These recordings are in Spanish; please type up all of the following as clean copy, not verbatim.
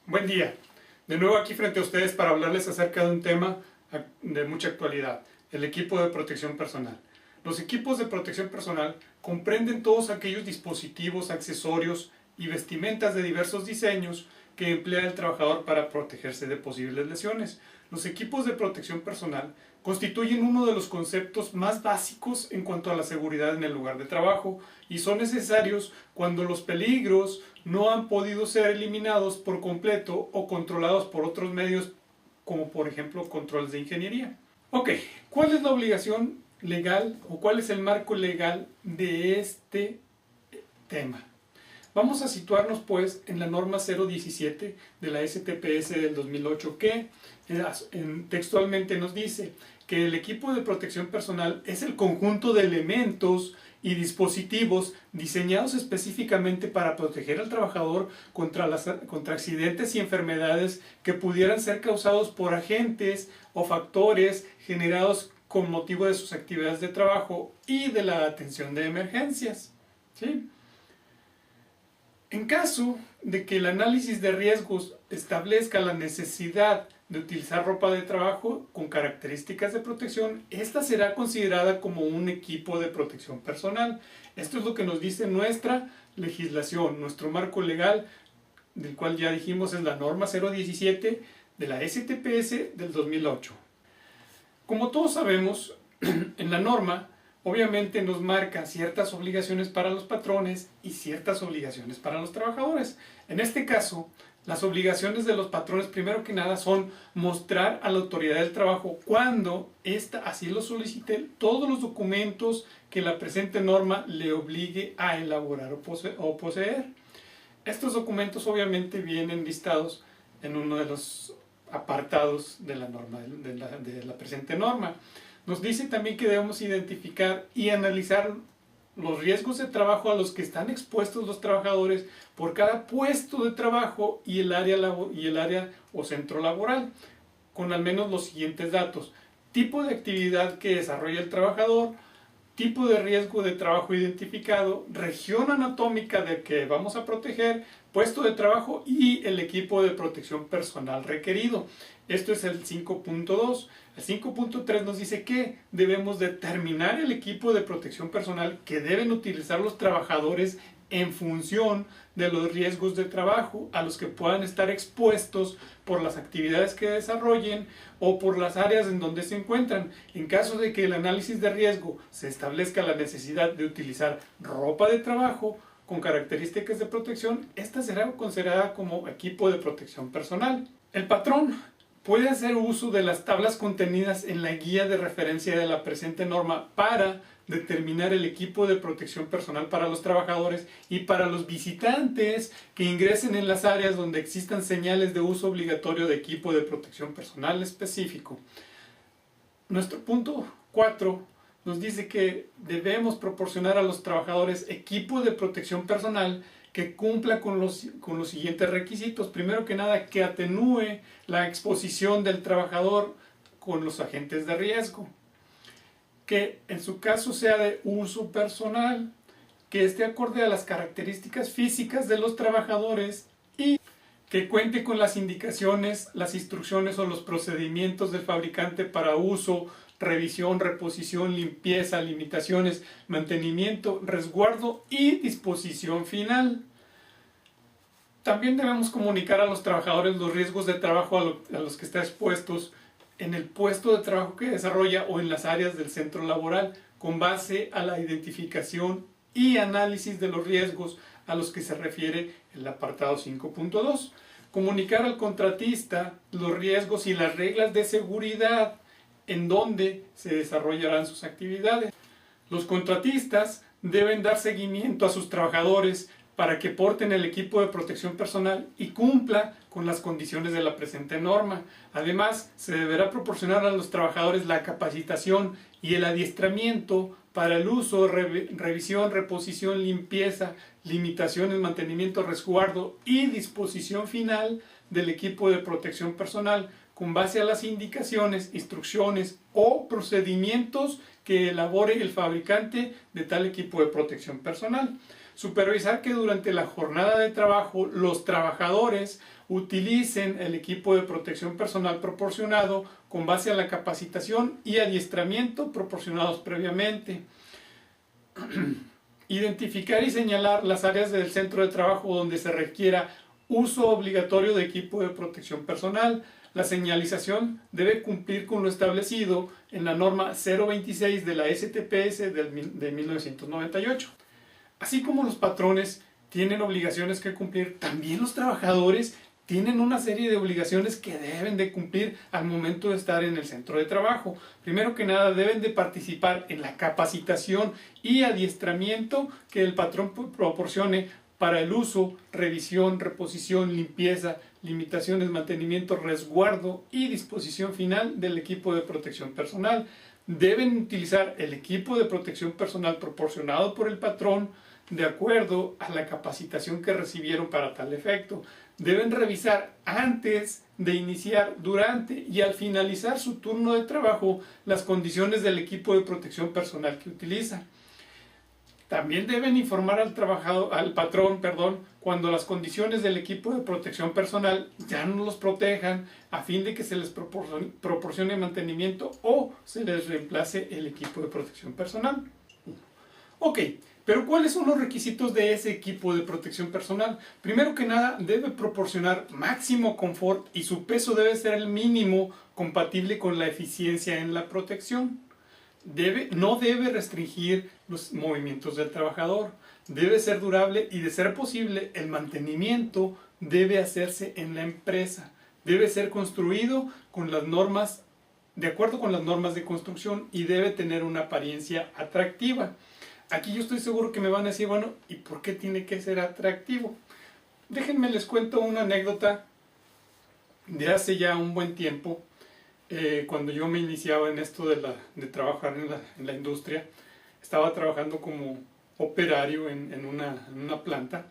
Buen día. De nuevo aquí frente a ustedes para hablarles acerca de un tema de mucha actualidad, el equipo de protección personal. Los equipos de protección personal comprenden todos aquellos dispositivos, accesorios y vestimentas de diversos diseños que emplea el trabajador para protegerse de posibles lesiones. Los equipos de protección personal constituyen uno de los conceptos más básicos en cuanto a la seguridad en el lugar de trabajo y son necesarios cuando los peligros no han podido ser eliminados por completo o controlados por otros medios como por ejemplo controles de ingeniería. Ok, ¿cuál es la obligación legal o cuál es el marco legal de este tema? Vamos a situarnos pues en la norma 017 de la STPS del 2008 que textualmente nos dice que el equipo de protección personal es el conjunto de elementos y dispositivos diseñados específicamente para proteger al trabajador contra accidentes y enfermedades que pudieran ser causados por agentes o factores generados con motivo de sus actividades de trabajo y de la atención de emergencias. ¿Sí? En caso de que el análisis de riesgos establezca la necesidad de utilizar ropa de trabajo con características de protección, esta será considerada como un equipo de protección personal. Esto es lo que nos dice nuestra legislación, nuestro marco legal, del cual ya dijimos es la norma 017 de la STPS del 2008. Como todos sabemos, en la norma obviamente nos marca ciertas obligaciones para los patrones y ciertas obligaciones para los trabajadores. En este caso, las obligaciones de los patrones, primero que nada, son mostrar a la autoridad del trabajo cuando ésta así lo solicite todos los documentos que la presente norma le obligue a elaborar o poseer. Estos documentos obviamente vienen listados en uno de los apartados de la norma, de la presente norma. Nos dice también que debemos identificar y analizar los riesgos de trabajo a los que están expuestos los trabajadores por cada puesto de trabajo y el área o centro laboral, con al menos los siguientes datos: tipo de actividad que desarrolla el trabajador, tipo de riesgo de trabajo identificado, región anatómica de que vamos a proteger, puesto de trabajo y el equipo de protección personal requerido. Esto es el 5.2. El 5.3 nos dice que debemos determinar el equipo de protección personal que deben utilizar los trabajadores en función de los riesgos de trabajo a los que puedan estar expuestos por las actividades que desarrollen o por las áreas en donde se encuentran. En caso de que el análisis de riesgo se establezca la necesidad de utilizar ropa de trabajo con características de protección, esta será considerada como equipo de protección personal. El patrón puede hacer uso de las tablas contenidas en la guía de referencia de la presente norma para determinar el equipo de protección personal para los trabajadores y para los visitantes que ingresen en las áreas donde existan señales de uso obligatorio de equipo de protección personal específico. Nuestro punto 4 nos dice que debemos proporcionar a los trabajadores equipo de protección personal que cumpla con los siguientes requisitos. Primero que nada, que atenúe la exposición del trabajador con los agentes de riesgo, que en su caso sea de uso personal, que esté acorde a las características físicas de los trabajadores y que cuente con las indicaciones, las instrucciones o los procedimientos del fabricante para uso, revisión, reposición, limpieza, limitaciones, mantenimiento, resguardo y disposición final. También debemos comunicar a los trabajadores los riesgos de trabajo a los que están expuestos en el puesto de trabajo que desarrolla o en las áreas del centro laboral, con base a la identificación y análisis de los riesgos a los que se refiere el apartado 5.2. Comunicar al contratista los riesgos y las reglas de seguridad en donde se desarrollarán sus actividades. Los contratistas deben dar seguimiento a sus trabajadores para que porten el equipo de protección personal y cumpla con las condiciones de la presente norma. Además, se deberá proporcionar a los trabajadores la capacitación y el adiestramiento para el uso, revisión, reposición, limpieza, limitaciones, mantenimiento, resguardo y disposición final del equipo de protección personal con base a las indicaciones, instrucciones o procedimientos que elabore el fabricante de tal equipo de protección personal. Supervisar que durante la jornada de trabajo los trabajadores utilicen el equipo de protección personal proporcionado con base a la capacitación y adiestramiento proporcionados previamente. Identificar y señalar las áreas del centro de trabajo donde se requiera uso obligatorio de equipo de protección personal. La señalización debe cumplir con lo establecido en la norma 026 de la STPS de 1998. Así como los patrones tienen obligaciones que cumplir, también los trabajadores tienen una serie de obligaciones que deben de cumplir al momento de estar en el centro de trabajo. Primero que nada, deben de participar en la capacitación y adiestramiento que el patrón proporcione para el uso, revisión, reposición, limpieza, limitaciones, mantenimiento, resguardo y disposición final del equipo de protección personal. Deben utilizar el equipo de protección personal proporcionado por el patrón de acuerdo a la capacitación que recibieron para tal efecto. Deben revisar antes de iniciar, durante y al finalizar su turno de trabajo las condiciones del equipo de protección personal que utilizan. También deben informar al patrón, cuando las condiciones del equipo de protección personal ya no los protejan, a fin de que se les proporcione mantenimiento o se les reemplace el equipo de protección personal. Ok, pero ¿cuáles son los requisitos de ese equipo de protección personal? Primero que nada, debe proporcionar máximo confort y su peso debe ser el mínimo compatible con la eficiencia en la protección. No debe restringir los movimientos del trabajador, debe ser durable y, de ser posible, el mantenimiento debe hacerse en la empresa. Debe ser construido con las normas, de acuerdo con las normas de construcción, y debe tener una apariencia atractiva. Aquí yo estoy seguro que me van a decir, bueno, ¿y por qué tiene que ser atractivo? Déjenme les cuento una anécdota de hace ya un buen tiempo. Cuando yo me iniciaba en esto de trabajar en la industria, estaba trabajando como operario en una planta.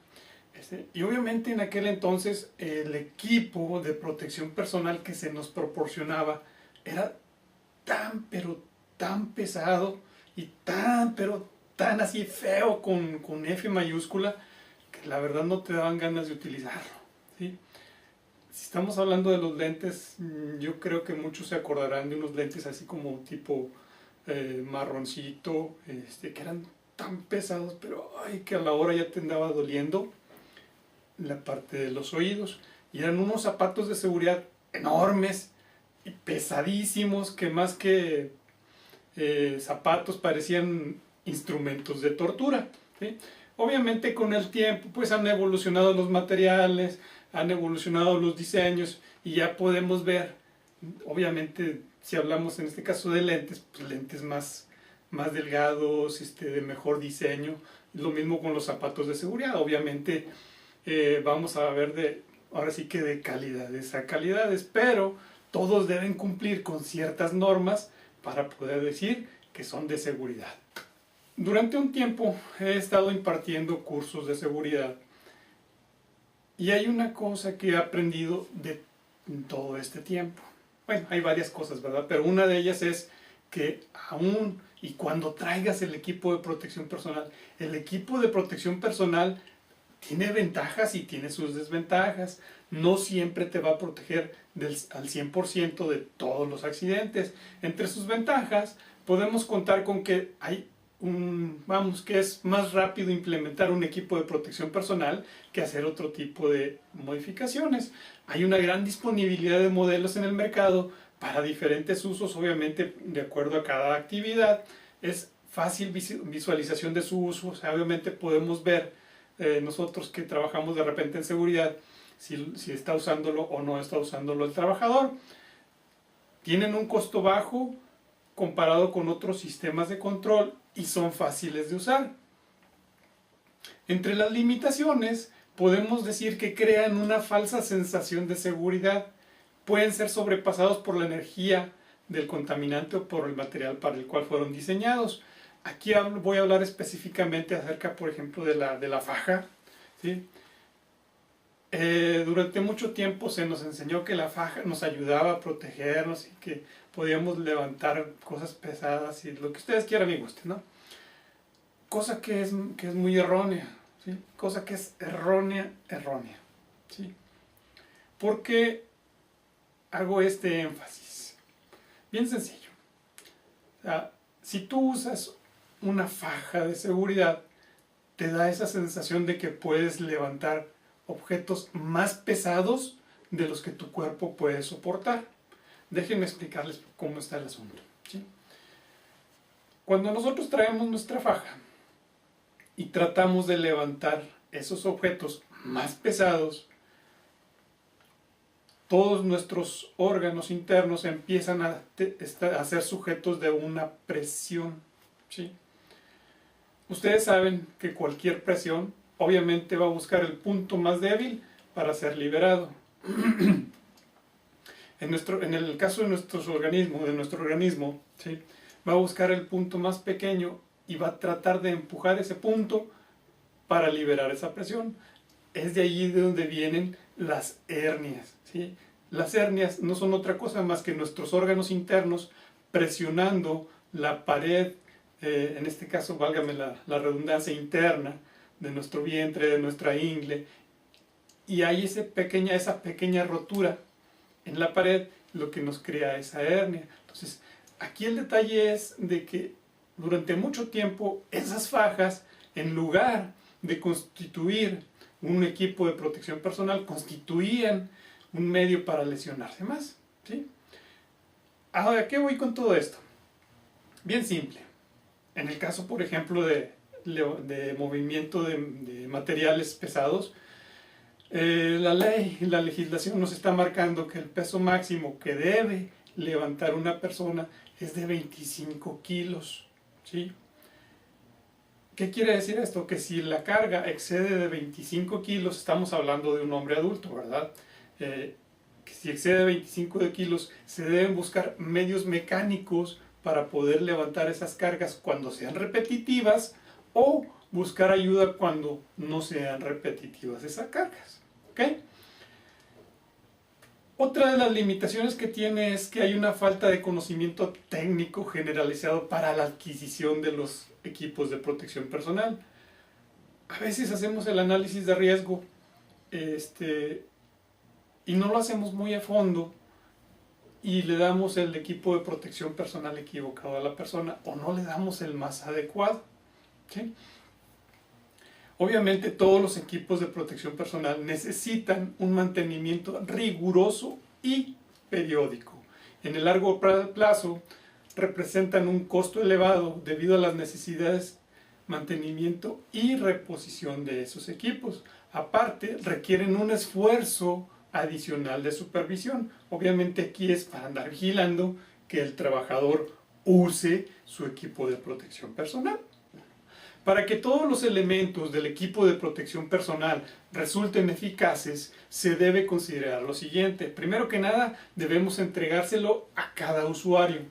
Y obviamente en aquel entonces el equipo de protección personal que se nos proporcionaba era pero tan pesado y pero tan así feo con F mayúscula, que la verdad no te daban ganas de utilizarlo, ¿sí? Si estamos hablando de los lentes, yo creo que muchos se acordarán de unos lentes así como tipo marroncito, que eran tan pesados, pero ay, que a la hora ya te andaba doliendo la parte de los oídos. Y eran unos zapatos de seguridad enormes y pesadísimos, que más que zapatos parecían instrumentos de tortura, ¿sí? Obviamente con el tiempo pues han evolucionado los materiales, han evolucionado los diseños y ya podemos ver, obviamente si hablamos en este caso de lentes, pues lentes más delgados, de mejor diseño. Lo mismo con los zapatos de seguridad, obviamente vamos a ver ahora sí que de calidades a calidades, pero todos deben cumplir con ciertas normas para poder decir que son de seguridad. Durante un tiempo he estado impartiendo cursos de seguridad y hay una cosa que he aprendido de todo este tiempo. Bueno, hay varias cosas, ¿verdad? Pero una de ellas es que aún y cuando traigas el equipo de protección personal, el equipo de protección personal tiene ventajas y tiene sus desventajas. No siempre te va a proteger al 100% de todos los accidentes. Entre sus ventajas podemos contar con que que es más rápido implementar un equipo de protección personal que hacer otro tipo de modificaciones. Hay una gran disponibilidad de modelos en el mercado para diferentes usos, obviamente de acuerdo a cada actividad. Es fácil visualización de su uso, o sea, obviamente podemos ver nosotros que trabajamos de repente en seguridad si está usándolo o no está usándolo el trabajador. Tienen un costo bajo comparado con otros sistemas de control y son fáciles de usar. Entre las limitaciones podemos decir que crean una falsa sensación de seguridad. Pueden ser sobrepasados por la energía del contaminante o por el material para el cual fueron diseñados. Aquí voy a hablar específicamente acerca, por ejemplo, de la faja, ¿sí? Durante mucho tiempo se nos enseñó que la faja nos ayudaba a protegernos y que podíamos levantar cosas pesadas y lo que ustedes quieran y gusten, ¿no? Cosa que es muy errónea. ¿sí? Cosa que es errónea. ¿Sí? ¿Por qué hago este énfasis? Bien sencillo. O sea, si tú usas una faja de seguridad, te da esa sensación de que puedes levantar objetos más pesados de los que tu cuerpo puede soportar. Déjenme explicarles cómo está el asunto, ¿sí? Cuando nosotros traemos nuestra faja y tratamos de levantar esos objetos más pesados, todos nuestros órganos internos empiezan a ser sujetos de una presión, ¿sí? Ustedes saben que cualquier presión obviamente va a buscar el punto más débil para ser liberado. En el caso de nuestro organismo, ¿sí? Va a buscar el punto más pequeño y va a tratar de empujar ese punto para liberar esa presión. Es de allí de donde vienen las hernias, ¿sí? Las hernias no son otra cosa más que nuestros órganos internos presionando la pared, en este caso, válgame la redundancia, interna de nuestro vientre, de nuestra ingle, y hay esa pequeña rotura en la pared, lo que nos crea esa hernia. Entonces, aquí el detalle es de que durante mucho tiempo esas fajas, en lugar de constituir un equipo de protección personal, constituían un medio para lesionarse más, ¿sí? Ahora, ¿a qué voy con todo esto? Bien simple. En el caso, por ejemplo, de movimiento de materiales pesados, la legislación nos está marcando que el peso máximo que debe levantar una persona es de 25 kilos, ¿sí? ¿Qué quiere decir esto? Que si la carga excede de 25 kilos, estamos hablando de un hombre adulto, ¿verdad? Que si excede 25 kilos, se deben buscar medios mecánicos para poder levantar esas cargas cuando sean repetitivas, o buscar ayuda cuando no sean repetitivas esas cargas, ¿ok? Otra de las limitaciones que tiene es que hay una falta de conocimiento técnico generalizado para la adquisición de los equipos de protección personal. A veces hacemos el análisis de riesgo y no lo hacemos muy a fondo y le damos el equipo de protección personal equivocado a la persona, o no le damos el más adecuado, ¿sí? Obviamente todos los equipos de protección personal necesitan un mantenimiento riguroso y periódico. En el largo plazo representan un costo elevado debido a las necesidades, mantenimiento y reposición de esos equipos. Aparte, requieren un esfuerzo adicional de supervisión. Obviamente aquí es para andar vigilando que el trabajador use su equipo de protección personal. Para que todos los elementos del equipo de protección personal resulten eficaces, se debe considerar lo siguiente. Primero que nada, debemos entregárselo a cada usuario.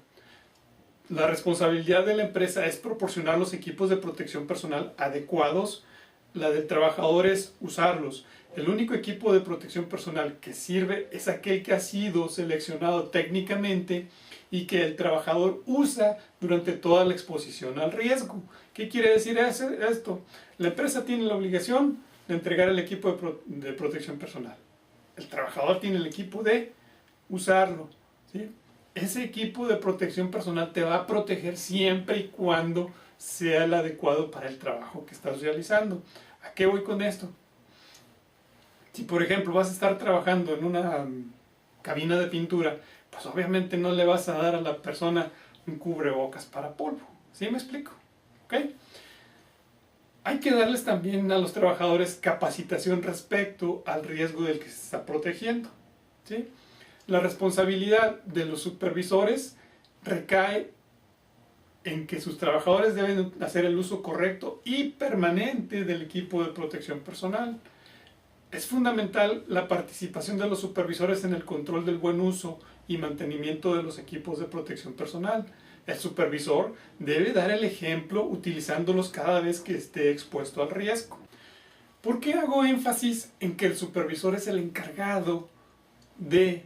La responsabilidad de la empresa es proporcionar los equipos de protección personal adecuados. La del trabajador es usarlos. El único equipo de protección personal que sirve es aquel que ha sido seleccionado técnicamente y que el trabajador usa durante toda la exposición al riesgo. ¿Qué quiere decir esto? La empresa tiene la obligación de entregar el equipo de protección personal. El trabajador tiene el equipo de usarlo, ¿sí? Ese equipo de protección personal te va a proteger siempre y cuando sea el adecuado para el trabajo que estás realizando. ¿A qué voy con esto? Si por ejemplo vas a estar trabajando en una cabina de pintura, pues obviamente no le vas a dar a la persona un cubrebocas para polvo. ¿Sí me explico? ¿Ok? Hay que darles también a los trabajadores capacitación respecto al riesgo del que se está protegiendo, ¿sí? La responsabilidad de los supervisores recae en que sus trabajadores deben hacer el uso correcto y permanente del equipo de protección personal. Es fundamental la participación de los supervisores en el control del buen uso y mantenimiento de los equipos de protección personal. El supervisor debe dar el ejemplo utilizándolos cada vez que esté expuesto al riesgo. ¿Por qué hago énfasis en que el supervisor es el encargado de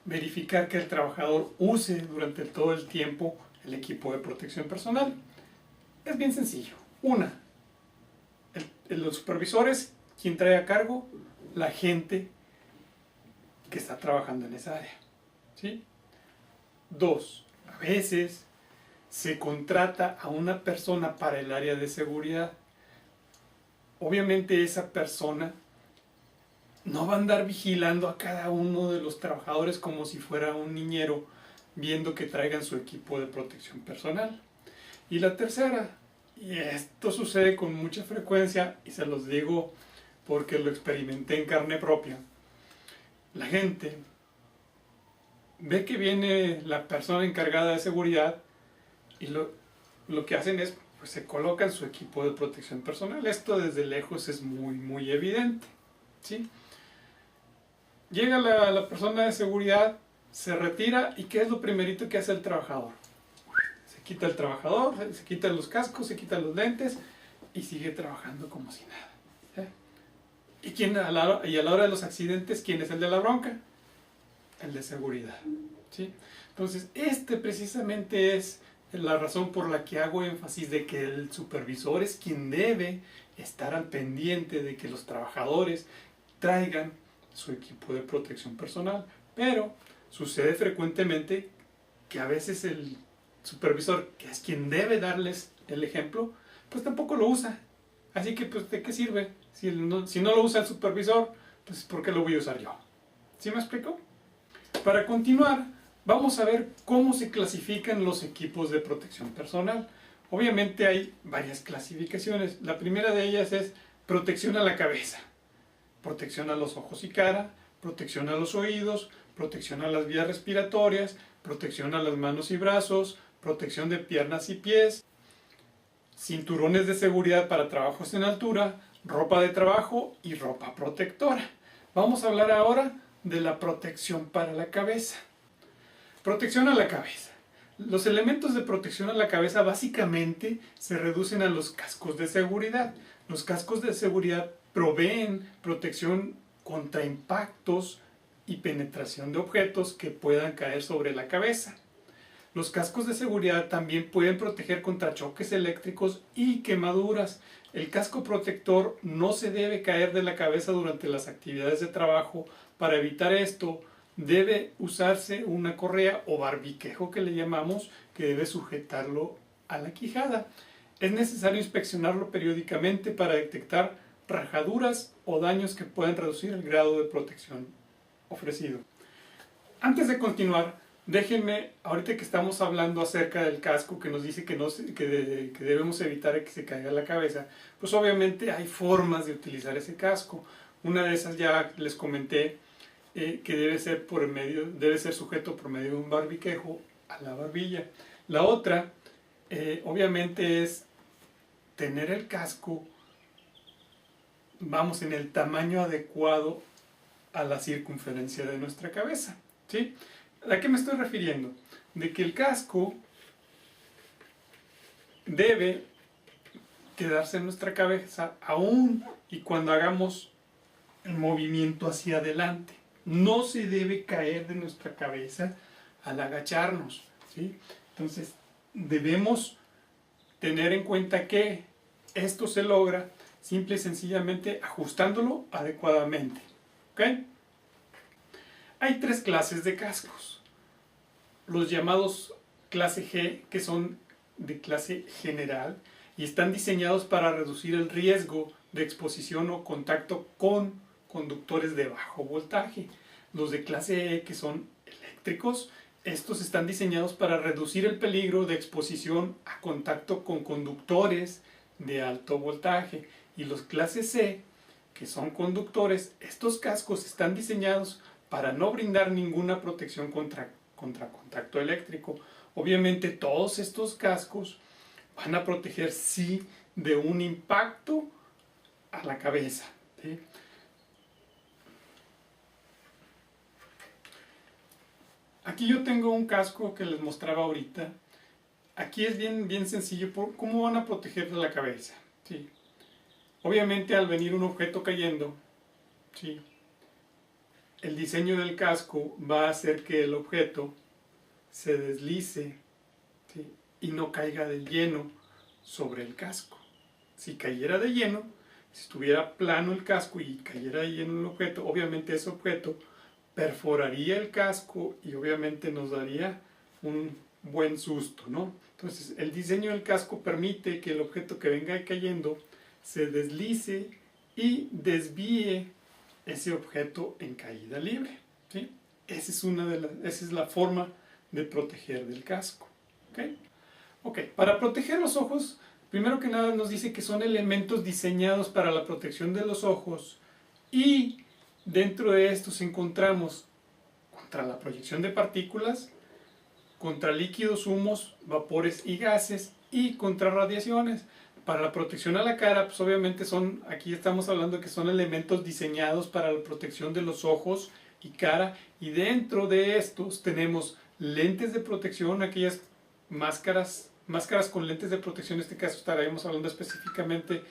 verificar que el trabajador use durante todo el tiempo el equipo de protección personal? Es bien sencillo. Los supervisores, ¿quién trae a cargo? La gente que está trabajando en esa área. ¿Sí? 2. A veces se contrata a una persona para el área de seguridad. Obviamente esa persona no va a andar vigilando a cada uno de los trabajadores como si fuera un niñero viendo que traigan su equipo de protección personal. Y la tercera, y esto sucede con mucha frecuencia y se los digo porque lo experimenté en carne propia, la gente ve que viene la persona encargada de seguridad y lo que hacen es, pues se colocan su equipo de protección personal. Esto desde lejos es muy evidente, ¿sí? Llega la persona de seguridad, se retira y ¿qué es lo primerito que hace el trabajador? Se quita el trabajador, se quita los cascos, se quita los lentes y sigue trabajando como si nada. ¿Sí? Y a la hora de los accidentes, ¿quién es el de la bronca? El de seguridad. ¿Sí? Entonces, precisamente es la razón por la que hago énfasis de que el supervisor es quien debe estar al pendiente de que los trabajadores traigan su equipo de protección personal. Pero sucede frecuentemente que a veces el supervisor, que es quien debe darles el ejemplo, pues tampoco lo usa. Así que, pues, ¿de qué sirve? Si no lo usa el supervisor, pues, ¿por qué lo voy a usar yo? ¿Sí me explico? Para continuar, vamos a ver cómo se clasifican los equipos de protección personal. Obviamente hay varias clasificaciones. La primera de ellas es protección a la cabeza, protección a los ojos y cara, protección a los oídos, protección a las vías respiratorias, protección a las manos y brazos, protección de piernas y pies, cinturones de seguridad para trabajos en altura, ropa de trabajo y ropa protectora. Vamos a hablar ahora de la protección para la cabeza. Protección a la cabeza. Los elementos de protección a la cabeza básicamente se reducen a los cascos de seguridad. Los cascos de seguridad proveen protección contra impactos y penetración de objetos que puedan caer sobre la cabeza. Los cascos de seguridad también pueden proteger contra choques eléctricos y quemaduras. El casco protector no se debe caer de la cabeza durante las actividades de trabajo. Para evitar esto, debe usarse una correa o barbiquejo que le llamamos, que debe sujetarlo a la quijada. Es necesario inspeccionarlo periódicamente para detectar rajaduras o daños que puedan reducir el grado de protección ofrecido. Antes de continuar, déjenme, ahorita que estamos hablando acerca del casco que nos dice que debemos evitar que se caiga la cabeza, pues obviamente hay formas de utilizar ese casco. Una de esas ya les comenté, que debe ser sujeto por medio de un barbiquejo a la barbilla. La otra, obviamente, es tener el casco, vamos, en el tamaño adecuado a la circunferencia de nuestra cabeza. ¿Sí? ¿A qué me estoy refiriendo? De que el casco debe quedarse en nuestra cabeza aún y cuando hagamos el movimiento hacia adelante. No se debe caer de nuestra cabeza al agacharnos, ¿sí? Entonces, debemos tener en cuenta que esto se logra simple y sencillamente ajustándolo adecuadamente. ¿Ok? Hay 3 clases de cascos. Los llamados clase G, que son de clase general y están diseñados para reducir el riesgo de exposición o contacto con conductores de bajo voltaje. Los de clase E, que son eléctricos, estos están diseñados para reducir el peligro de exposición a contacto con conductores de alto voltaje. Y los clase C, que son conductores, estos cascos están diseñados para no brindar ninguna protección contra contacto eléctrico. Obviamente todos estos cascos van a proteger sí de un impacto a la cabeza, ¿sí? Aquí yo tengo un casco que les mostraba ahorita. Aquí es bien sencillo cómo van a proteger de la cabeza, ¿sí? Obviamente al venir un objeto cayendo, ¿sí?, el diseño del casco va a hacer que el objeto se deslice, ¿sí?, y no caiga de lleno sobre el casco. Si cayera de lleno, Si estuviera plano el casco y cayera ahí en un objeto, obviamente ese objeto perforaría el casco y obviamente nos daría un buen susto, ¿no? Entonces, el diseño del casco permite que el objeto que venga cayendo se deslice y desvíe ese objeto en caída libre, ¿sí? Esa es la forma de proteger del casco. ¿Ok? Para proteger los ojos, primero que nada nos dice que son elementos diseñados para la protección de los ojos y dentro de estos encontramos contra la proyección de partículas, contra líquidos, humos, vapores y gases y contra radiaciones. Para la protección a la cara, pues obviamente aquí estamos hablando que son elementos diseñados para la protección de los ojos y cara, y dentro de estos tenemos lentes de protección, aquellas máscaras con lentes de protección. En este caso estaremos hablando específicamente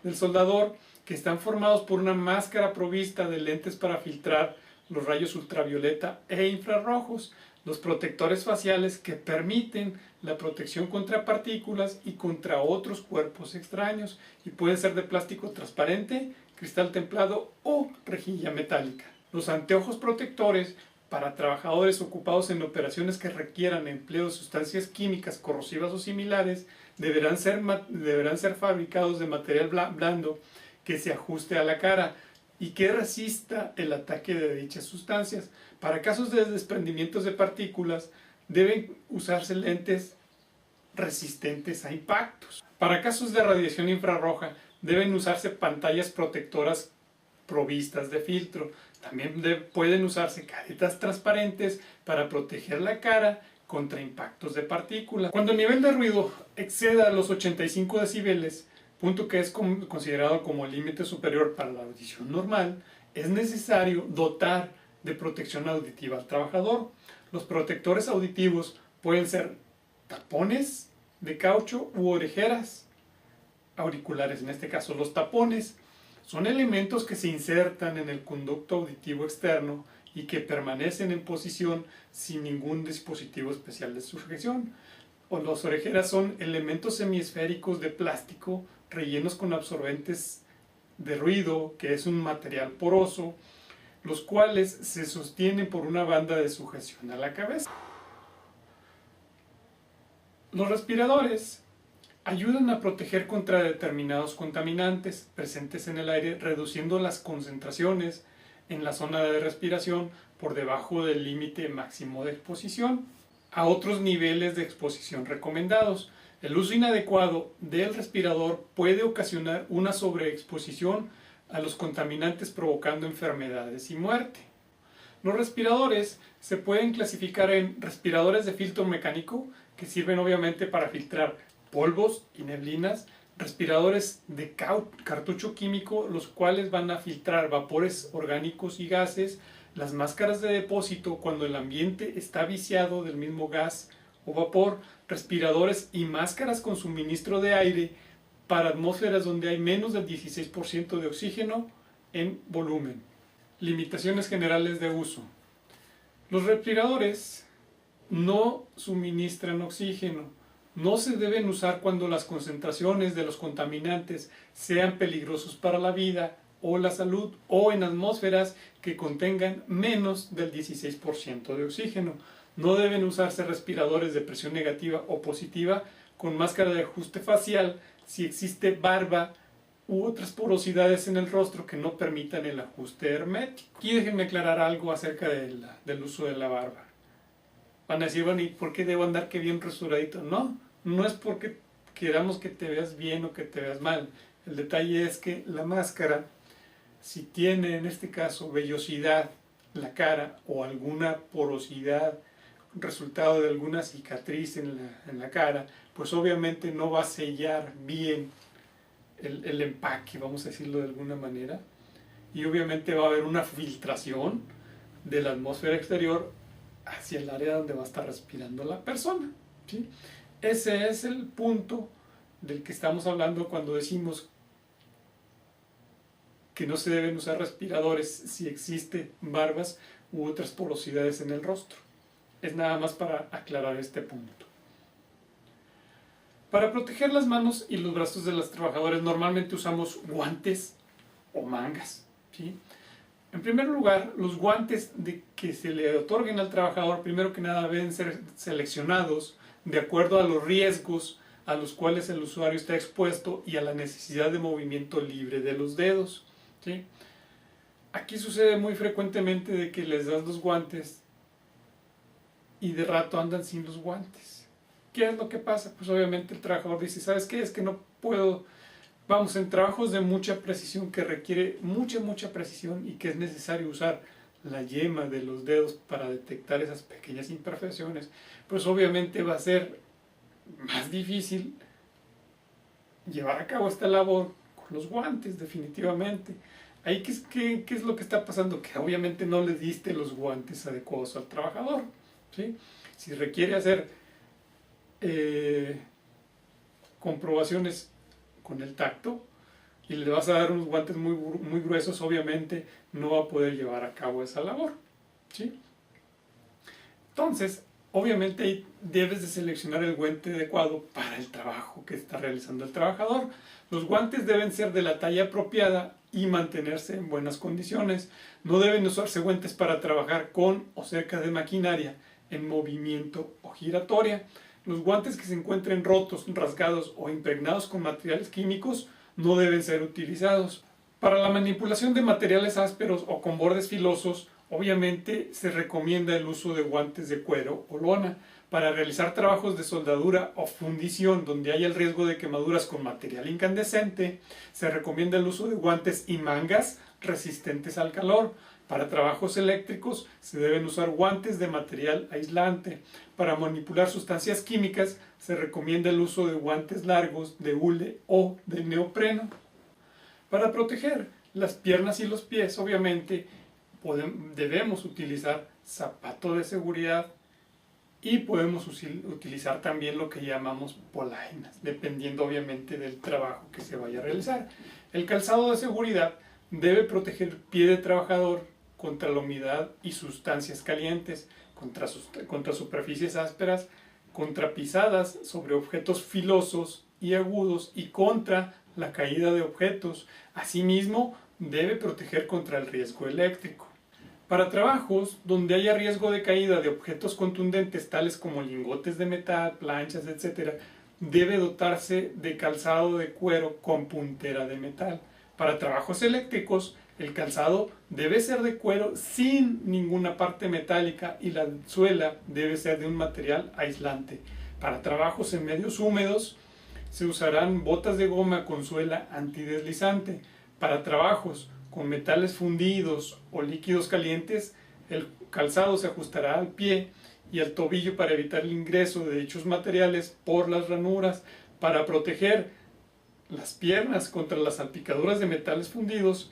del soldador, que están formados por una máscara provista de lentes para filtrar los rayos ultravioleta e infrarrojos, los protectores faciales que permiten la protección contra partículas y contra otros cuerpos extraños, y pueden ser de plástico transparente, cristal templado o rejilla metálica. Los anteojos protectores para trabajadores ocupados en operaciones que requieran empleo de sustancias químicas corrosivas o similares deberán ser fabricados de material blando que se ajuste a la cara y que resista el ataque de dichas sustancias. Para casos de desprendimientos de partículas deben usarse lentes resistentes a impactos. Para casos de radiación infrarroja deben usarse pantallas protectoras provistas de filtro. También pueden usarse caretas transparentes para proteger la cara contra impactos de partículas. Cuando el nivel de ruido exceda los 85 decibeles, punto que es considerado como el límite superior para la audición normal, es necesario dotar de protección auditiva al trabajador. Los protectores auditivos pueden ser tapones de caucho u orejeras auriculares. En este caso, los tapones son elementos que se insertan en el conducto auditivo externo y que permanecen en posición sin ningún dispositivo especial de sujeción. O las orejeras son elementos semiesféricos de plástico rellenos con absorbentes de ruido, que es un material poroso, los cuales se sostienen por una banda de sujeción a la cabeza. Los respiradores ayudan a proteger contra determinados contaminantes presentes en el aire, reduciendo las concentraciones en la zona de respiración por debajo del límite máximo de exposición a otros niveles de exposición recomendados. El uso inadecuado del respirador puede ocasionar una sobreexposición a los contaminantes, provocando enfermedades y muerte. Los respiradores se pueden clasificar en respiradores de filtro mecánico, que sirven obviamente para filtrar polvos y neblinas, respiradores de cartucho químico, los cuales van a filtrar vapores orgánicos y gases, las máscaras de depósito cuando el ambiente está viciado del mismo gas o vapor, respiradores y máscaras con suministro de aire para atmósferas donde hay menos del 16% de oxígeno en volumen. Limitaciones generales de uso. Los respiradores no suministran oxígeno. No se deben usar cuando las concentraciones de los contaminantes sean peligrosos para la vida o la salud, o en atmósferas que contengan menos del 16% de oxígeno. No deben usarse respiradores de presión negativa o positiva con máscara de ajuste facial si existe barba u otras porosidades en el rostro que no permitan el ajuste hermético. Aquí déjenme aclarar algo acerca del uso de la barba. Van a decir, bueno, ¿y por qué debo andar que bien rasuradito? No es porque queramos que te veas bien o que te veas mal. El detalle es que la máscara, si tiene en este caso vellosidad la cara o alguna porosidad, resultado de alguna cicatriz en la cara, pues obviamente no va a sellar bien el empaque, vamos a decirlo de alguna manera, y obviamente va a haber una filtración de la atmósfera exterior hacia el área donde va a estar respirando la persona, ¿sí? Ese es el punto del que estamos hablando cuando decimos que no se deben usar respiradores si existen barbas u otras porosidades en el rostro. Es nada más para aclarar este punto. Para proteger las manos y los brazos de los trabajadores normalmente usamos guantes o mangas, ¿sí? En primer lugar, los guantes que se le otorguen al trabajador, primero que nada, deben ser seleccionados de acuerdo a los riesgos a los cuales el usuario está expuesto y a la necesidad de movimiento libre de los dedos, ¿sí? Aquí sucede muy frecuentemente de que les das los guantes y de rato andan sin los guantes. ¿Qué es lo que pasa? Pues obviamente el trabajador dice, ¿sabes qué? Es que no puedo. Vamos, en trabajos de mucha precisión, que requiere mucha precisión y que es necesario usar la yema de los dedos para detectar esas pequeñas imperfecciones, pues obviamente va a ser más difícil llevar a cabo esta labor con los guantes, definitivamente. Ahí, ¿qué es lo que está pasando? Que obviamente no le diste los guantes adecuados al trabajador, ¿sí? Si requiere hacer comprobaciones con el tacto y le vas a dar unos guantes muy gruesos, obviamente no va a poder llevar a cabo esa labor, ¿sí? Entonces, obviamente ahí debes de seleccionar el guante adecuado para el trabajo que está realizando el trabajador. Los guantes deben ser de la talla apropiada y mantenerse en buenas condiciones. No deben usarse guantes para trabajar con o cerca de maquinaria en movimiento o giratoria. Los guantes que se encuentren rotos, rasgados o impregnados con materiales químicos no deben ser utilizados. Para la manipulación de materiales ásperos o con bordes filosos, obviamente se recomienda el uso de guantes de cuero o lona. Para realizar trabajos de soldadura o fundición donde haya el riesgo de quemaduras con material incandescente, se recomienda el uso de guantes y mangas resistentes al calor. Para trabajos eléctricos se deben usar guantes de material aislante. Para manipular sustancias químicas se recomienda el uso de guantes largos de hule o de neopreno. Para proteger las piernas y los pies, obviamente, debemos utilizar zapato de seguridad y podemos utilizar también lo que llamamos polainas, dependiendo obviamente del trabajo que se vaya a realizar. El calzado de seguridad debe proteger el pie del trabajador contra la humedad y sustancias calientes, contra superficies ásperas, contra pisadas sobre objetos filosos y agudos y contra la caída de objetos. Asimismo, debe proteger contra el riesgo eléctrico. Para trabajos donde haya riesgo de caída de objetos contundentes tales como lingotes de metal, planchas, etc., debe dotarse de calzado de cuero con puntera de metal. Para trabajos eléctricos, el calzado debe ser de cuero sin ninguna parte metálica y la suela debe ser de un material aislante. Para trabajos en medios húmedos se usarán botas de goma con suela antideslizante. Para trabajos con metales fundidos o líquidos calientes, el calzado se ajustará al pie y al tobillo para evitar el ingreso de dichos materiales por las ranuras. Para proteger las piernas contra las salpicaduras de metales fundidos,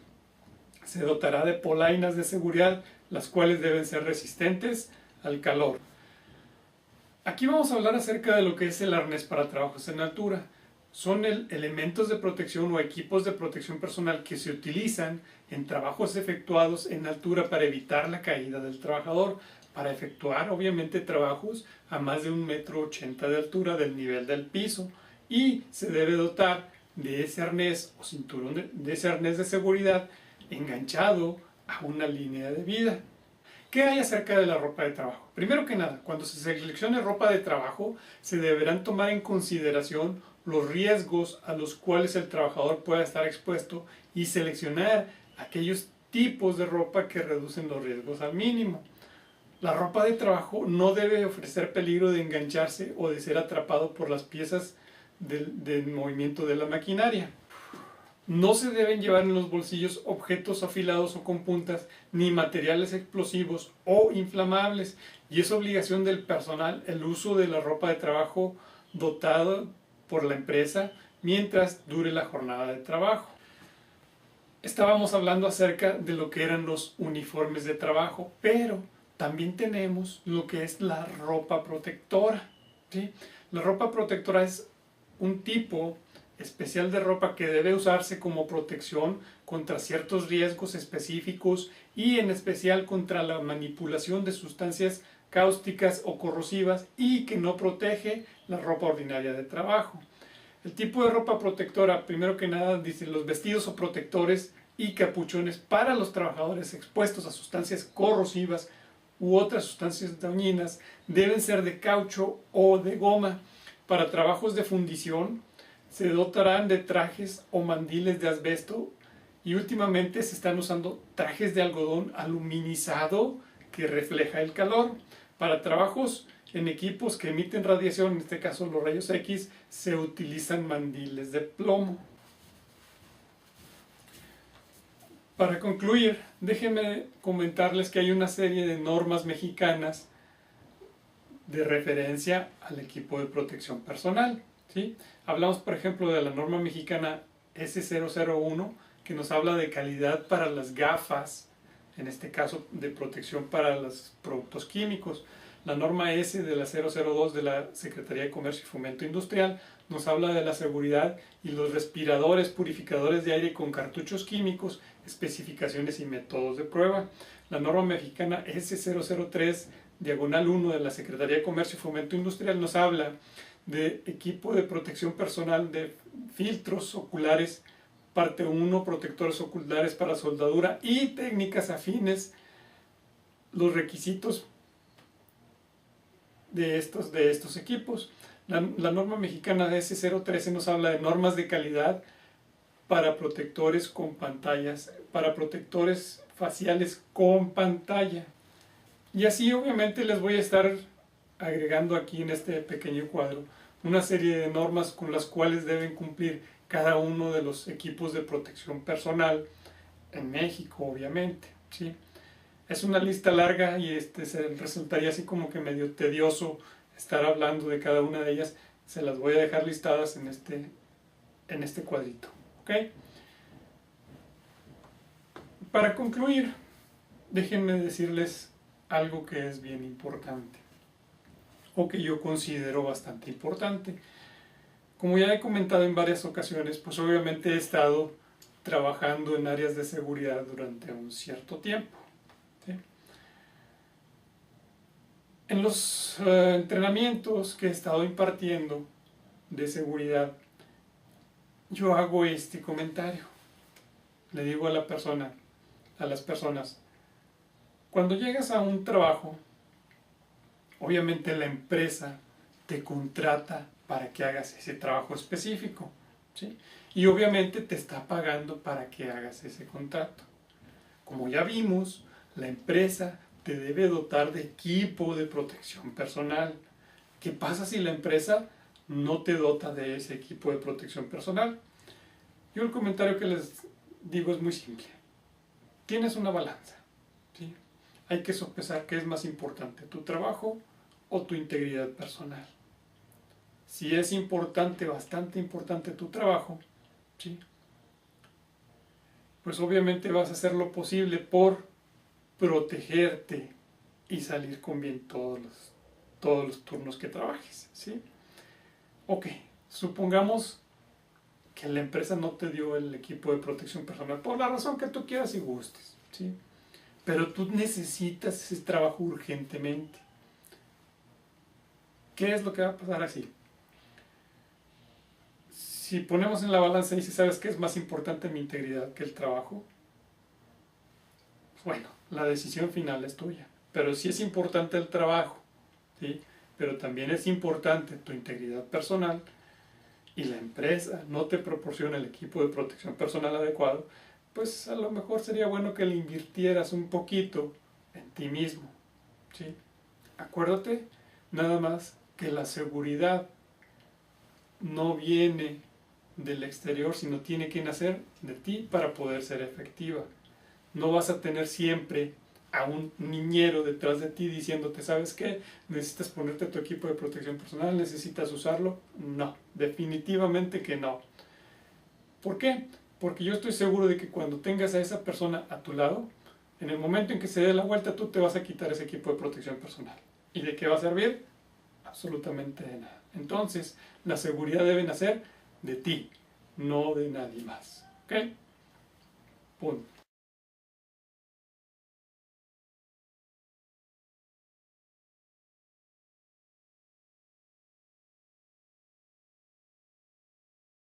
se dotará de polainas de seguridad, las cuales deben ser resistentes al calor. Aquí vamos a hablar acerca de lo que es el arnés para trabajos en altura. Son elementos de protección o equipos de protección personal que se utilizan en trabajos efectuados en altura para evitar la caída del trabajador, para efectuar obviamente trabajos a más de 1,80 m de altura del nivel del piso, y se debe dotar de ese arnés o cinturón de ese arnés de seguridad enganchado a una línea de vida. ¿Qué hay acerca de la ropa de trabajo? Primero que nada, cuando se seleccione ropa de trabajo, se deberán tomar en consideración los riesgos a los cuales el trabajador pueda estar expuesto y seleccionar aquellos tipos de ropa que reducen los riesgos al mínimo. La ropa de trabajo no debe ofrecer peligro de engancharse o de ser atrapado por las piezas del movimiento de la maquinaria. No se deben llevar en los bolsillos objetos afilados o con puntas, ni materiales explosivos o inflamables, y es obligación del personal el uso de la ropa de trabajo dotada por la empresa mientras dure la jornada de trabajo. Estábamos hablando acerca de lo que eran los uniformes de trabajo, pero también tenemos lo que es la ropa protectora, ¿sí? La ropa protectora es un tipo especial de ropa que debe usarse como protección contra ciertos riesgos específicos y en especial contra la manipulación de sustancias cáusticas o corrosivas y que no protege la ropa ordinaria de trabajo. El tipo de ropa protectora, primero que nada, dice los vestidos o protectores y capuchones para los trabajadores expuestos a sustancias corrosivas u otras sustancias dañinas deben ser de caucho o de goma. Para trabajos de fundición se dotarán de trajes o mandiles de asbesto y últimamente se están usando trajes de algodón aluminizado que refleja el calor. Para trabajos en equipos que emiten radiación, en este caso los rayos X, se utilizan mandiles de plomo. Para concluir, déjenme comentarles que hay una serie de normas mexicanas de referencia al equipo de protección personal, ¿sí? Hablamos, por ejemplo, de la norma mexicana S001, que nos habla de calidad para las gafas, en este caso de protección para los productos químicos. La norma S de la 002 de la Secretaría de Comercio y Fomento Industrial nos habla de la seguridad y los respiradores purificadores de aire con cartuchos químicos, especificaciones y métodos de prueba. La norma mexicana S003 diagonal 1 de la Secretaría de Comercio y Fomento Industrial nos habla de equipo de protección personal de filtros oculares, parte 1, protectores oculares para soldadura y técnicas afines. Los requisitos de estos equipos. La norma mexicana de S013 nos habla de normas de calidad para protectores con pantallas, para protectores faciales con pantalla. Y así obviamente les voy a estar agregando aquí en este pequeño cuadro una serie de normas con las cuales deben cumplir cada uno de los equipos de protección personal en México, obviamente, ¿sí? Es una lista larga y se resultaría así como que medio tedioso estar hablando de cada una de ellas. Se las voy a dejar listadas en este cuadrito, ¿ok? Para concluir, déjenme decirles algo que es bien importante, o que yo considero bastante importante. Como ya he comentado en varias ocasiones, pues obviamente he estado trabajando en áreas de seguridad durante un cierto tiempo, ¿sí? En los entrenamientos que he estado impartiendo de seguridad, yo hago este comentario. Le digo a las personas, cuando llegas a un trabajo, obviamente la empresa te contrata para que hagas ese trabajo específico, ¿sí? Y obviamente te está pagando para que hagas ese contrato. Como ya vimos, la empresa te debe dotar de equipo de protección personal. ¿Qué pasa si la empresa no te dota de ese equipo de protección personal? Yo el comentario que les digo es muy simple. Tienes una balanza, ¿sí? Hay que sopesar qué es más importante, tu trabajo o tu integridad personal. Si es importante, bastante importante tu trabajo, ¿sí?, pues obviamente vas a hacer lo posible por protegerte y salir con bien todos los turnos que trabajes, ¿sí? Ok, supongamos que la empresa no te dio el equipo de protección personal por la razón que tú quieras y gustes, ¿sí? Pero tú necesitas ese trabajo urgentemente. ¿Qué es lo que va a pasar así? Si ponemos en la balanza y si sabes que es más importante mi integridad que el trabajo, bueno, la decisión final es tuya. Pero sí es importante el trabajo, ¿sí?, pero también es importante tu integridad personal, y la empresa no te proporciona el equipo de protección personal adecuado, pues a lo mejor sería bueno que le invirtieras un poquito en ti mismo, ¿sí? Acuérdate nada más que la seguridad no viene del exterior, sino tiene que nacer de ti para poder ser efectiva. No vas a tener siempre a un niñero detrás de ti diciéndote, ¿sabes qué? ¿Necesitas ponerte tu equipo de protección personal? ¿Necesitas usarlo? No, definitivamente que no. ¿Por qué? Porque yo estoy seguro de que cuando tengas a esa persona a tu lado, en el momento en que se dé la vuelta, tú te vas a quitar ese equipo de protección personal. ¿Y de qué va a servir? Absolutamente de nada. Entonces, la seguridad debe nacer de ti, no de nadie más. ¿Ok? Punto.